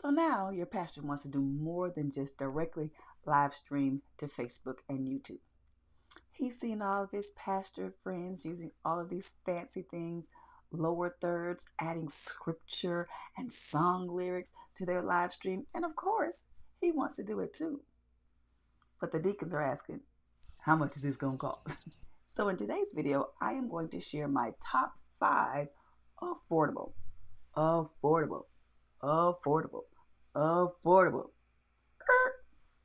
So now your pastor wants to do more than just directly live stream to Facebook and YouTube. He's seen all of his pastor friends using all of these fancy things, lower thirds, adding scripture and song lyrics to their live stream, and of course, he wants to do it too. But the deacons are asking, how much is this going to cost? So in today's video, I am going to share my top 5 affordable, affordable, affordable, affordable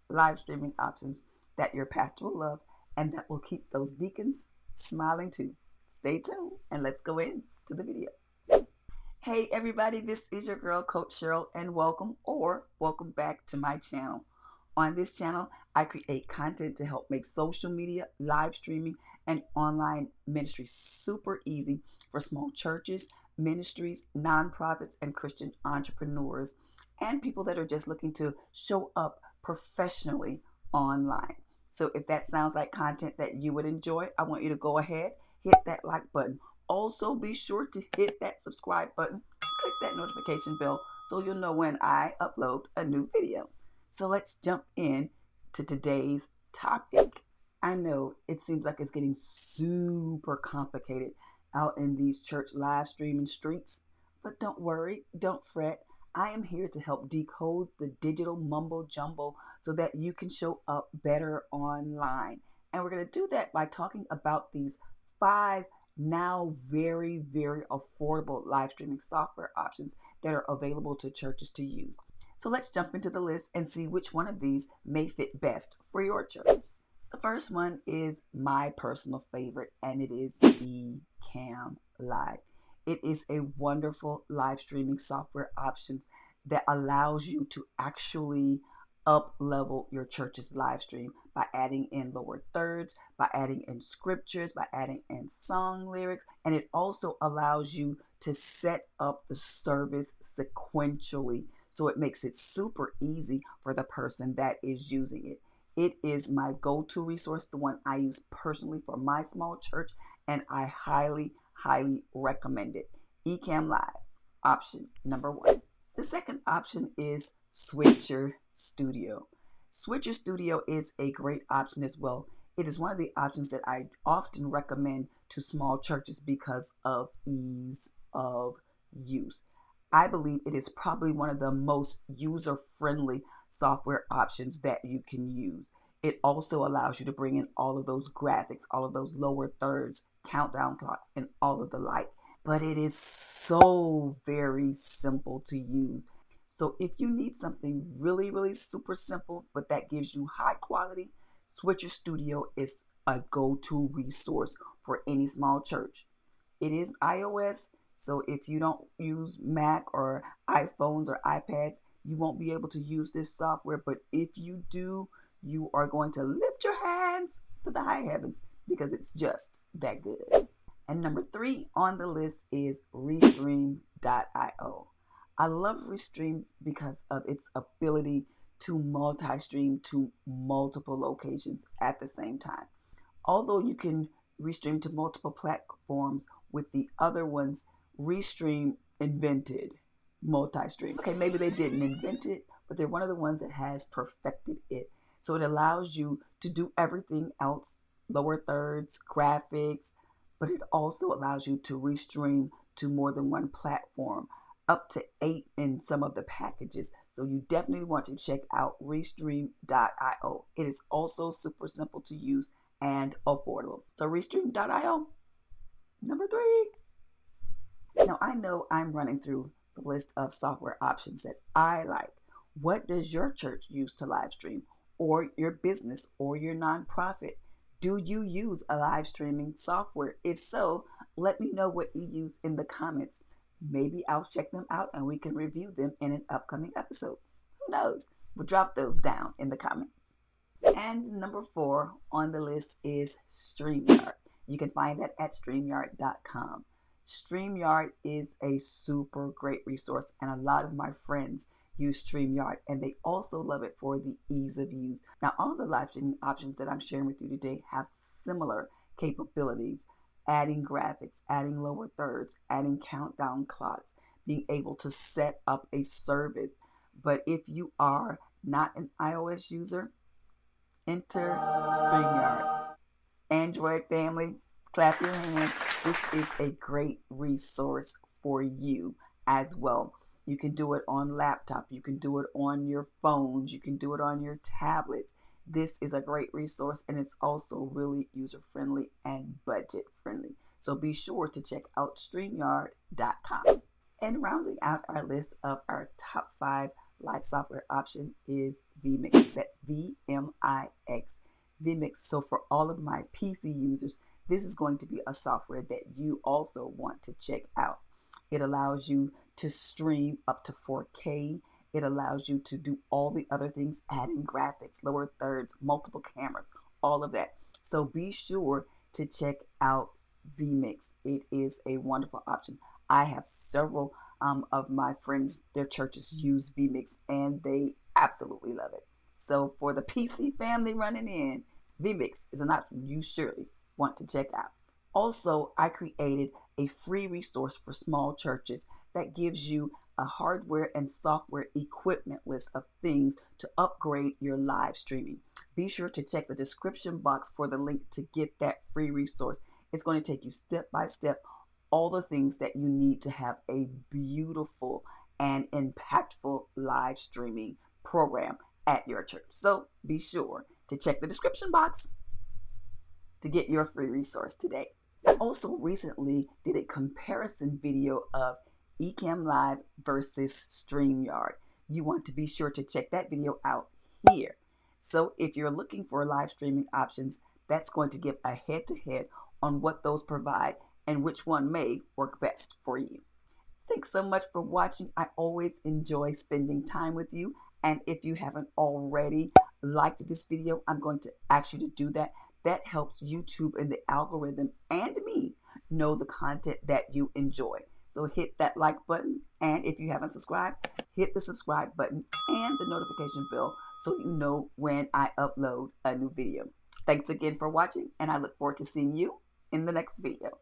live streaming options that your pastor will love and that will keep those deacons smiling too. Stay tuned and let's go into the video. Hey everybody, this is your girl Coach Cheryl and welcome back to my channel. On this channel, I create content to help make social media, live streaming, and online ministry super easy for small churches, ministries, nonprofits, and Christian entrepreneurs, and people that are just looking to show up professionally online. So if that sounds like content that you would enjoy, I want you to go ahead, hit that like button. Also, be sure to hit that subscribe button, click that notification bell so you'll know when I upload a new video. So let's jump in to today's topic. I know it seems like it's getting super complicated out in these church live streaming streets, but don't worry, don't fret. I am here to help decode the digital mumbo jumbo so that you can show up better online. And we're going to do that by talking about these 5 now very, very affordable live streaming software options that are available to churches to use. So let's jump into the list and see which one of these may fit best for your church. The first one is my personal favorite, and it is CamLive. It is a wonderful live streaming software option that allows you to actually up level your church's live stream by adding in lower thirds, by adding in scriptures, by adding in song lyrics, and it also allows you to set up the service sequentially. So it makes it super easy for the person that is using it. It is my go-to resource, the one I use personally for my small church, and I highly, highly recommend it. CamLive, option number 1. The second option is Switcher Studio. Switcher Studio is a great option as well. It is one of the options that I often recommend to small churches because of ease of use. I believe it is probably one of the most user-friendly software options that you can use. It also allows you to bring in all of those graphics, all of those lower thirds, countdown clocks, and all of the like. But it is so very simple to use. So if you need something really, really super simple, but that gives you high quality, Switcher Studio is a go-to resource for any small church. It is iOS, so if you don't use Mac or iPhones or iPads, you won't be able to use this software. But if you do, you are going to lift your hands to the high heavens because it's just that good. And number 3 on the list is Restream.io. I love Restream because of its ability to multi-stream to multiple locations at the same time. Although you can restream to multiple platforms with the other ones, Restream invented multi-stream. Okay, maybe they didn't invent it, but they're one of the ones that has perfected it. So it allows you to do everything else, lower thirds, graphics, but it also allows you to restream to more than one platform, up to 8 in some of the packages. So you definitely want to check out Restream.io. It is also super simple to use and affordable. So Restream.io, number 3. Now I know I'm running through the list of software options that I like. What does your church use to live stream, or your business, or your nonprofit? Do you use a live streaming software? If so, let me know what you use in the comments. Maybe I'll check them out and we can review them in an upcoming episode. Who knows? We'll drop those down in the comments. And number 4 on the list is Streamyard. You can find that at streamyard.com. Streamyard is a super great resource, and a lot of my friends use Streamyard, and they also love it for the ease of use. Now, all the live streaming options that I'm sharing with you today have similar capabilities: adding graphics, adding lower thirds, adding countdown clocks, being able to set up a service, But if you are not an iOS user, enter Streamyard. Android family, clap your hands. This is a great resource for you as well. You can do it on laptop, you can do it on your phones, you can do it on your tablets. This is a great resource, and it's also really user friendly and budget friendly. So be sure to check out StreamYard.com. And rounding out our list of our top 5 live software option is VMix. That's VMix. VMix. So for all of my PC users, this is going to be a software that you also want to check out. It allows you to stream up to 4K. It allows you to do all the other things, adding graphics, lower thirds, multiple cameras, all of that. So be sure to check out VMix. It is a wonderful option. I have several of my friends, their churches use VMix, and they absolutely love it. So for the PC family running in, VMix is an option you surely want to check out. Also, I created a free resource for small churches that gives you a hardware and software equipment list of things to upgrade your live streaming. Be sure to check the description box for the link to get that free resource. It's going to take you step by step all the things that you need to have a beautiful and impactful live streaming program at your church. So be sure to check the description box to get your free resource today. I also recently did a comparison video of CamLive versus Streamyard. You want to be sure to check that video out here. So if you're looking for live streaming options, that's going to give a head-to-head on what those provide and which one may work best for you. Thanks so much for watching. I always enjoy spending time with you. And if you haven't already liked this video, I'm going to ask you to do that. That helps YouTube and the algorithm and me know the content that you enjoy. So hit that like button. And if you haven't subscribed, hit the subscribe button and the notification bell so you know when I upload a new video. Thanks again for watching, and I look forward to seeing you in the next video.